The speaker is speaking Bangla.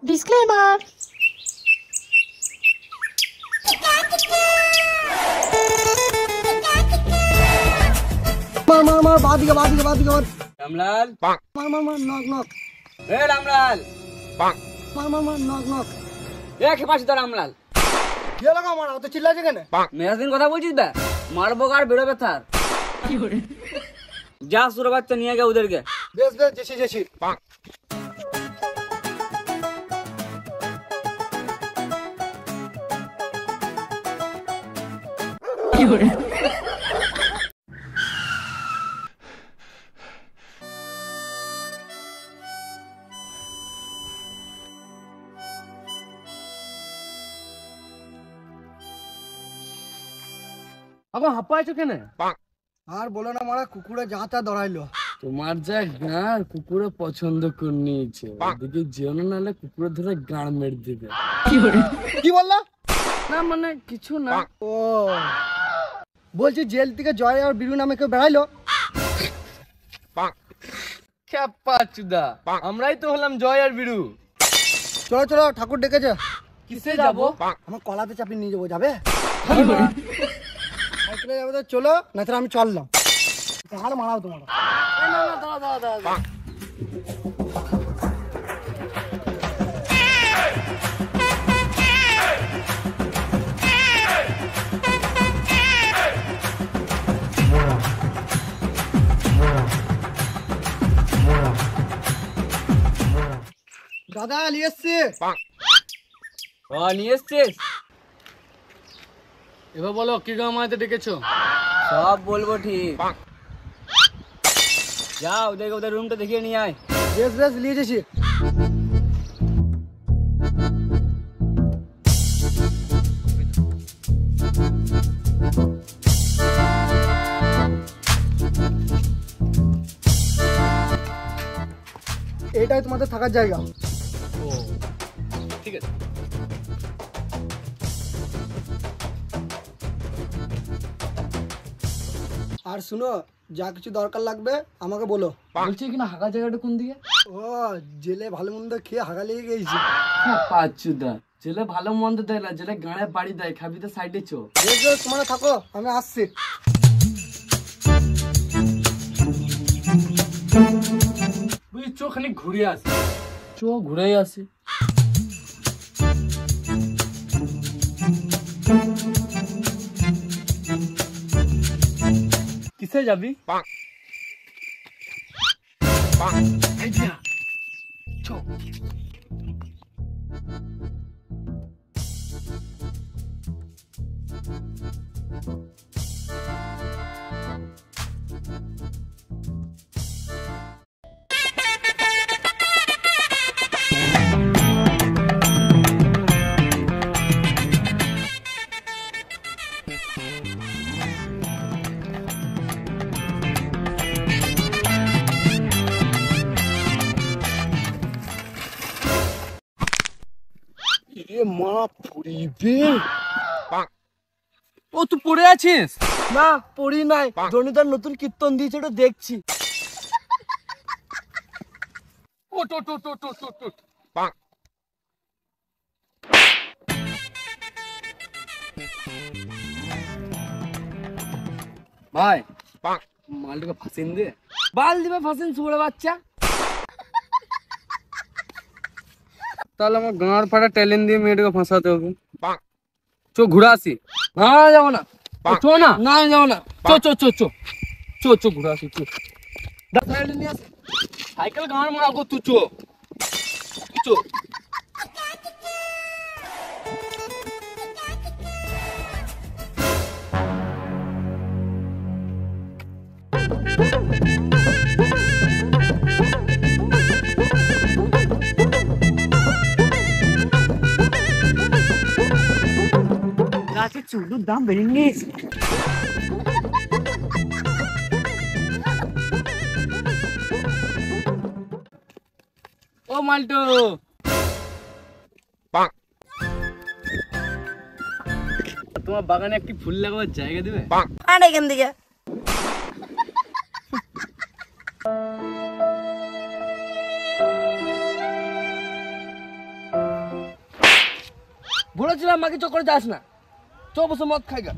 Disclaimer. मार बाद दिया रामलाल मार नॉक ए रामलाल मार नॉक ए के पास तो रामलाल ये लगा मारा तो चिल्ला जे केने मेरा दिन কথা বলছিস বে মারবো কার বেরোবে তার কি করে যা সুর বাচ্চা নিয়ে গে ওদেরকে বেশ জেছি কি করে আবার হাঁপাইছো কেন আর বলো না মারা কুকুরে যাতা দড়াইলো তোমার যা গান কুকুরে পছন্দ করে নিয়েছে ওদিকে যেও না নালে কুকুরে ধরে গান মেরে দিবে কি বললা না মানে কিছু না ও বলছি জেল থেকে জয় আর বীরু নামে কেউ বেড়াইলো খেপা চুদা আমরাই তো হলাম জয় আর বীরু চলো ঠাকুর ডেকেছে কিসে যাবো আমার কলাতে চাপিয়ে নিয়ে যাবো যাবে সাইকেলে যাবে তো চলো না তাহলে আমি চললাম হার মারাও তোমার দাদা নিয়ে এসছি নিয়ে এসছিস এবার বলো কি গান মারাতে ডেকেছো সব বলবো ঠিক যাও ওদেরকে ওদের রুমটা দেখিয়ে নিয়ে আয় বেশ নিয়ে যাচ্ছি এটাই তোমাদের থাকার জায়গা ও ঠিক আছে আর শুনো যা কিছু দরকার লাগবে আমাকে বলো বলছি কিনা হাগা জায়গাটা কোন দিকে ও জেলে ভালো মন্দ খেয়ে হাগা লেগে গেছি পাঁচুদা জেলে ভালো মন্দ দেয় না জেলে গাঁড়ে বাড়ি দেয় খাবি তো সাইডে চো বেশ তোমরা থাকো আমি আসছি বুঝি চো খানি ঘুরে আসি চো ঘুরে আসি কিসে যাবি চো মা পড়িবে ও তুই পড়ে আছিস না পড়ি নাই জনিতার নতুন কীর্তন দিয়েছে ওটা দেখছি ভাই মালটাকে ফাঁসিন দে বাল দিবে ফাঁসিন শুয়ে বাচ্চা তাহলে আমার গাঁড় ফাটা ট্যালেন্ট দিয়ে মেয়েটাকে ফাঁসাতে হবে চো ঘুরে আসি না যাবো না চো না না যাবো না চো ঘুরে আসি চো সাইকেল গাঁড় মারাবো তুই চো গাছের চুলুর দাম বেড়ে নিয়েছে ও মাল্টু তোমার বাগানে একটি ফুল লাগাবার জায়গা দিবে আরে এখান থেকে বলেছিলাম মাকে চক্করে যাস না। চো বসে মদ খাইগা।